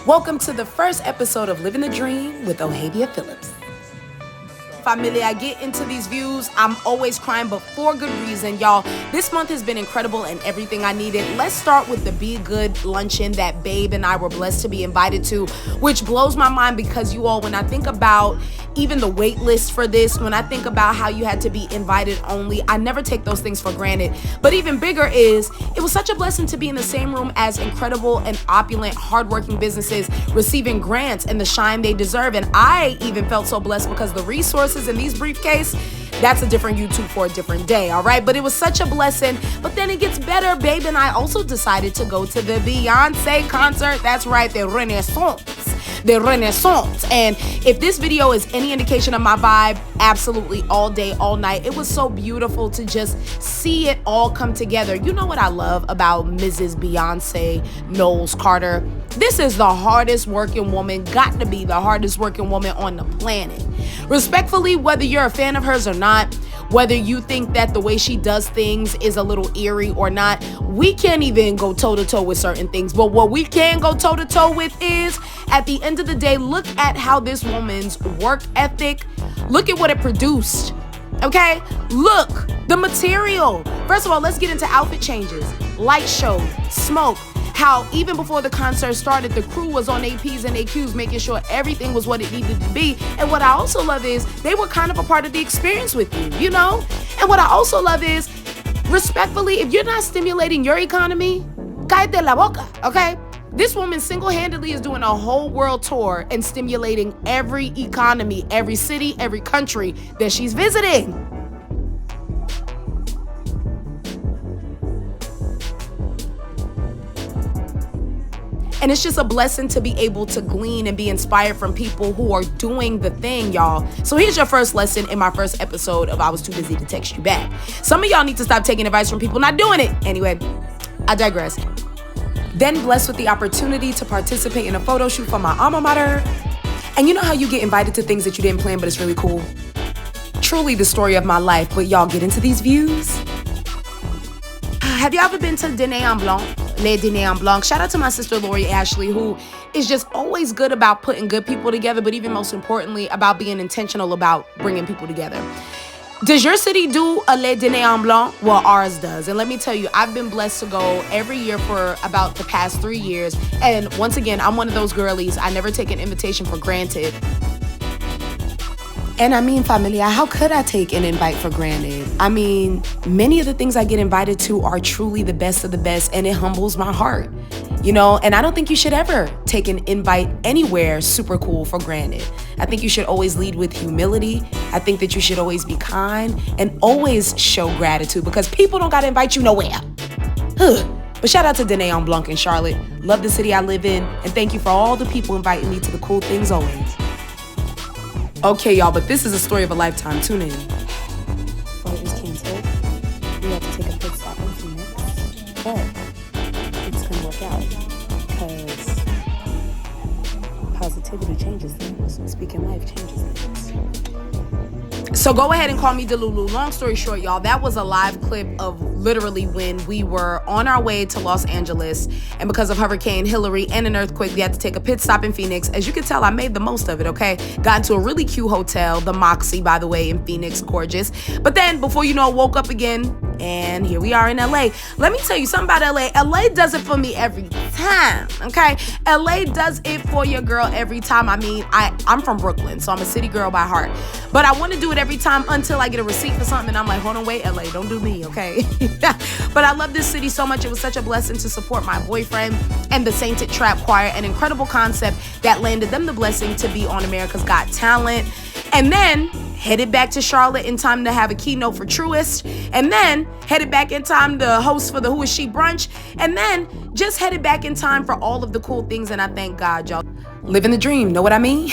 Welcome to the first episode of Living the Dream with Ohavia Phillips. Family, I get into these views, I'm always crying, but for good reason, y'all. This month has been incredible and everything I needed. Let's start with the Beygood luncheon that Babe and I were blessed to be invited to, which blows my mind because you all, when I think about even the wait list for this, when I think about how you had to be invited only, I never take those things for granted. But even bigger is, it was such a blessing to be in the same room as incredible and opulent, hardworking businesses receiving grants and the shine they deserve. And I even felt so blessed because the resources in these briefcase, that's a different YouTube for a different day, all right? But it was such a blessing. But then it gets better. Babe and I also decided to go to the Beyonce concert. That's right, the Renaissance. And if this video is any indication of my vibe, absolutely all day, all night. It was so beautiful to just see it all come together. You know what I love about Mrs. Beyonce Knowles Carter? This is the hardest working woman, got to be the hardest working woman on the planet. Respectfully, whether you're a fan of hers or not, whether you think that the way she does things is a little eerie or not, we can't even go toe-to-toe with certain things. But what we can go toe-to-toe with is, at the end of the day, look at how this woman's work ethic, look at what it produced. Okay? Look, the material. First of all, let's get into outfit changes, light show, smoke. How even before the concert started, the crew was on APs and AQs making sure everything was what it needed to be. And what I also love is they were kind of a part of the experience with you, you know? And what I also love is, respectfully, if you're not stimulating your economy, cállate la boca, okay? This woman single-handedly is doing a whole world tour and stimulating every economy, every city, every country that she's visiting. And it's just a blessing to be able to glean and be inspired from people who are doing the thing, y'all. So here's your first lesson in my first episode of I Was Too Busy to Text You Back. Some of y'all need to stop taking advice from people not doing it. Anyway, I digress. Then blessed with the opportunity to participate in a photo shoot for my alma mater. And you know how you get invited to things that you didn't plan, but it's really cool? Truly the story of my life, but y'all get into these views. Have you ever been to Dîner en Blanc? Le Dîner en Blanc. Shout out to my sister Lori Ashley, who is just always good about putting good people together, but even most importantly, about being intentional about bringing people together. Does your city do a Le Dîner en Blanc? Well, ours does. And let me tell you, I've been blessed to go every year for about the past 3 years. And once again, I'm one of those girlies. I never take an invitation for granted. And I mean, familia, how could I take an invite for granted? I mean, many of the things I get invited to are truly the best of the best, and it humbles my heart, you know? And I don't think you should ever take an invite anywhere super cool for granted. I think you should always lead with humility. I think that you should always be kind and always show gratitude because people don't gotta invite you nowhere. But shout out to Dîner en Blanc in Charlotte. Love the city I live in, and thank you for all the people inviting me to the cool things always. Okay, y'all, but this is a story of a lifetime. Tune in. Flight was canceled. We had to take a pit stop in Phoenix. But it's going to work out because positivity changes things. Speaking life changes things. So go ahead and call me Delulu. Long story short, y'all, that was a live clip of literally when we were on our way to Los Angeles. And because of Hurricane Hillary and an earthquake, we had to take a pit stop in Phoenix. As you can tell, I made the most of it, okay? Got into a really cute hotel, the Moxie, by the way, in Phoenix, gorgeous. But then, before you know it, woke up again, and here we are in LA. Let me tell you something about LA. LA does it for me every time, okay? LA does it for your girl every time. I mean, I'm from Brooklyn, so I'm a city girl by heart. But I want to do it every time until I get a receipt for something, and I'm like, hold on, wait, LA, don't do me, okay? But I love this city so much. It was such a blessing to support my boyfriend and the Sainted Trap Choir, an incredible concept that landed them the blessing to be on America's Got Talent. And then headed back to Charlotte in time to have a keynote for Truist. And then headed back in time to host for the Who Is She brunch. And then just headed back in time for all of the cool things. And I thank God, y'all. Living the dream, know what I mean?